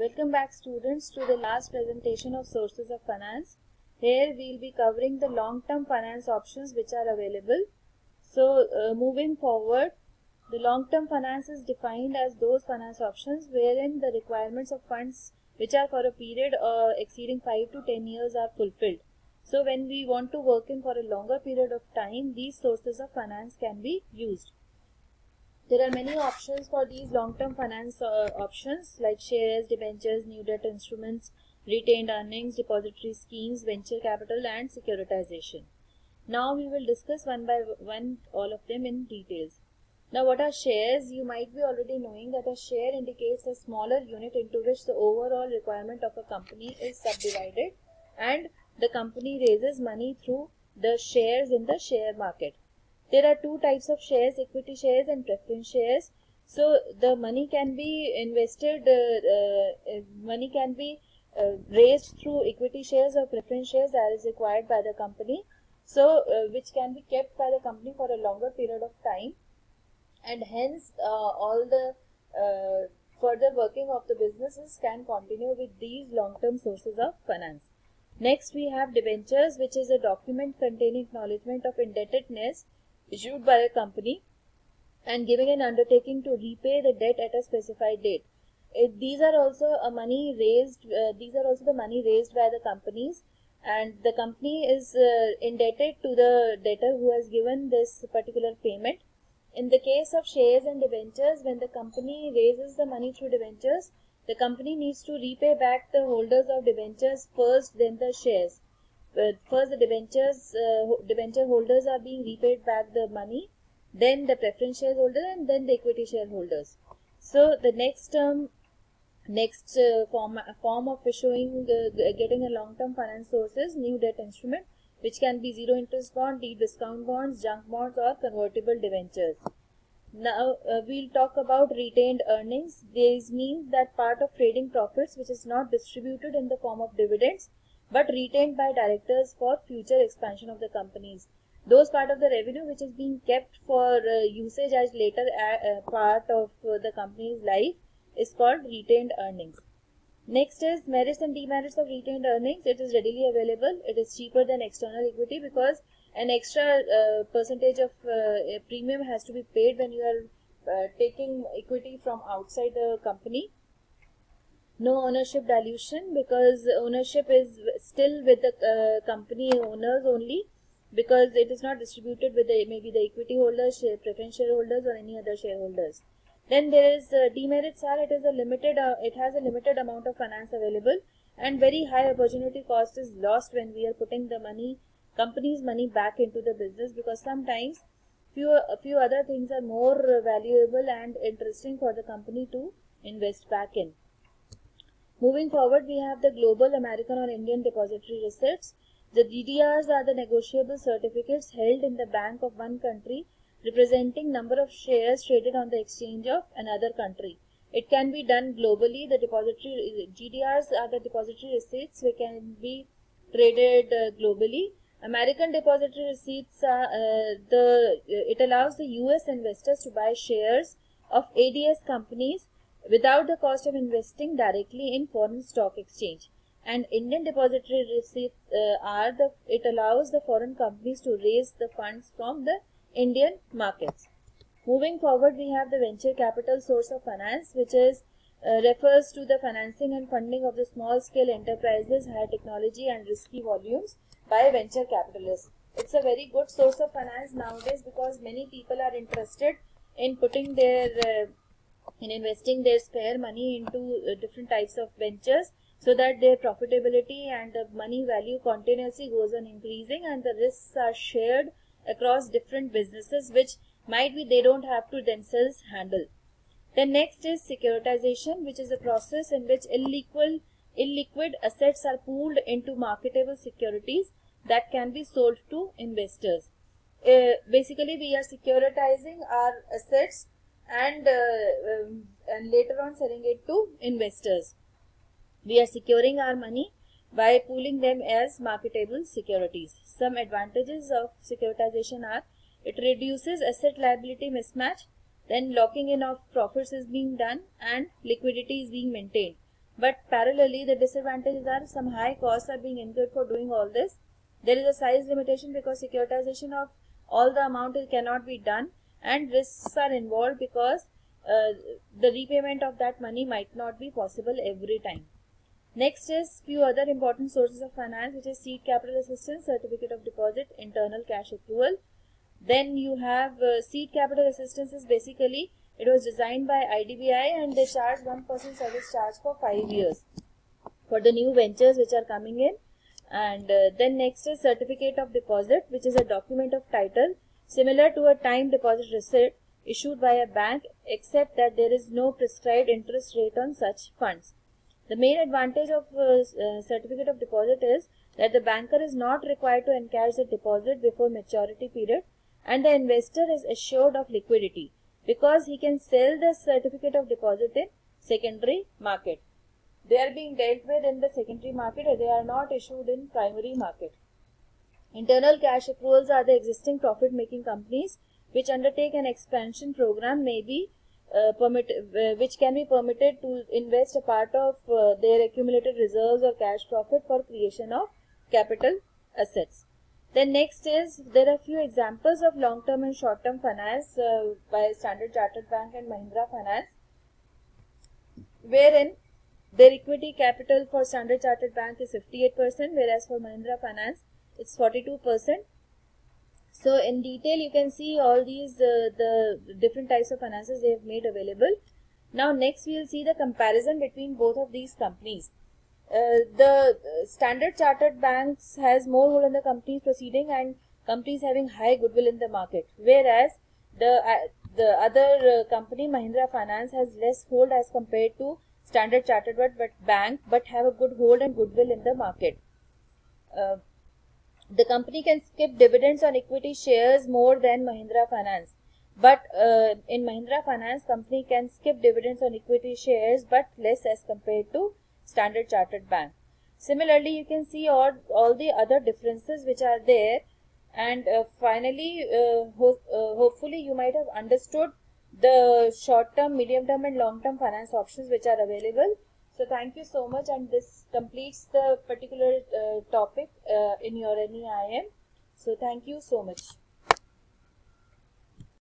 Welcome back students to the last presentation of sources of finance. Here we will be covering the long-term finance options which are available. So moving forward, the long-term finance is defined as those finance options wherein the requirements of funds which are for a period exceeding 5 to 10 years are fulfilled. So when we want to work in for a longer period of time, these sources of finance can be used. There are many options for these long-term finance options like shares, debentures, new debt instruments, retained earnings, depository schemes, venture capital and securitization. Now we will discuss one by one all of them in details. Now what are shares? You might be already knowing that a share indicates a smaller unit into which the overall requirement of a company is subdivided and the company raises money through the shares in the share market. There are two types of shares, equity shares and preference shares. So the money can be invested, money can be raised through equity shares or preference shares as required by the company. So which can be kept by the company for a longer period of time, and hence all the further working of the businesses can continue with these long-term sources of finance. Next we have debentures, which is a document containing acknowledgement of indebtedness issued by a company and giving an undertaking to repay the debt at a specified date. These are also the money raised by the companies, and the company is indebted to the debtor who has given this particular payment. In the case of shares and debentures, when the company raises the money through debentures, the company needs to repay back the holders of debentures first, then the shares. First the debenture holders are being repaid back the money, then the preference shareholder, and then the equity shareholders. So the next form of issuing getting a long-term finance source is new debt instrument, which can be zero interest bond, deep discount bonds, junk bonds or convertible debentures. Now we'll talk about retained earnings. This means that part of trading profits which is not distributed in the form of dividends but retained by directors for future expansion of the companies. Those part of the revenue which is being kept for usage as later part of the company's life is called retained earnings. Next is merits and demerits of retained earnings. It is readily available. It is cheaper than external equity because an extra percentage of premium has to be paid when you are taking equity from outside the company. No ownership dilution because ownership is still with the company owners only, because it is not distributed with maybe the equity holders, preference shareholders or any other shareholders. Then there is demerits are it has a limited amount of finance available, and very high opportunity cost is lost when we are putting the company's money back into the business, because sometimes a few other things are more valuable and interesting for the company to invest back in. Moving forward, we have the global, American or Indian depository receipts. The GDRs are the negotiable certificates held in the bank of one country representing number of shares traded on the exchange of another country. It can be done globally. The GDRs are the depository receipts which can be traded globally. American depository receipts are it allows the US investors to buy shares of ADS companies without the cost of investing directly in foreign stock exchange. And Indian depository receipts it allows the foreign companies to raise the funds from the Indian markets. Moving forward, we have the venture capital source of finance, which is refers to the financing and funding of the small scale enterprises, high technology and risky volumes by venture capitalists. It's a very good source of finance nowadays because many people are interested in putting their in investing their spare money into different types of ventures, so that their profitability and the money value continuously goes on increasing, and the risks are shared across different businesses which might be they don't have to themselves handle. Then next is securitization, which is a process in which illiquid assets are pooled into marketable securities that can be sold to investors. Basically we are securitizing our assets and later on selling it to investors. We are securing our money by pooling them as marketable securities. Some advantages of securitization are it reduces asset liability mismatch, then locking in of profits is being done and liquidity is being maintained. But parallelly, the disadvantages are some high costs are being incurred for doing all this. There is a size limitation because securitization of all the amount cannot be done, and risks are involved because the repayment of that money might not be possible every time. Next is few other important sources of finance, which is seed capital assistance, certificate of deposit, internal cash accrual. Then you have seed capital assistance is basically, it was designed by IDBI and they charge 1% service charge for 5 years for the new ventures which are coming in. And then next is certificate of deposit, which is a document of title similar to a time deposit receipt issued by a bank, except that there is no prescribed interest rate on such funds. The main advantage of certificate of deposit is that the banker is not required to encash the deposit before maturity period, and the investor is assured of liquidity because he can sell the certificate of deposit in secondary market. They are being dealt with in the secondary market, or they are not issued in primary market. Internal cash accruals are the existing profit-making companies which undertake an expansion program which can be permitted to invest a part of their accumulated reserves or cash profit for creation of capital assets. Then next is, there are few examples of long-term and short-term finance by Standard Chartered Bank and Mahindra Finance, wherein their equity capital for Standard Chartered Bank is 58%, whereas for Mahindra Finance it's 42%. So in detail you can see all these the different types of finances they have made available. Now next we will see the comparison between both of these companies. The Standard Chartered Banks has more hold on the company's proceeding and companies having high goodwill in the market, whereas the other company Mahindra Finance has less hold as compared to Standard Chartered Bank, but have a good hold and goodwill in the market. The company can skip dividends on equity shares more than Mahindra Finance, but in Mahindra Finance, company can skip dividends on equity shares but less as compared to Standard Chartered Bank. Similarly, you can see all the other differences which are there, and finally, hopefully you might have understood the short-term, medium-term and long-term finance options which are available. So thank you so much, and this completes the particular topic in your NEIM. So thank you so much.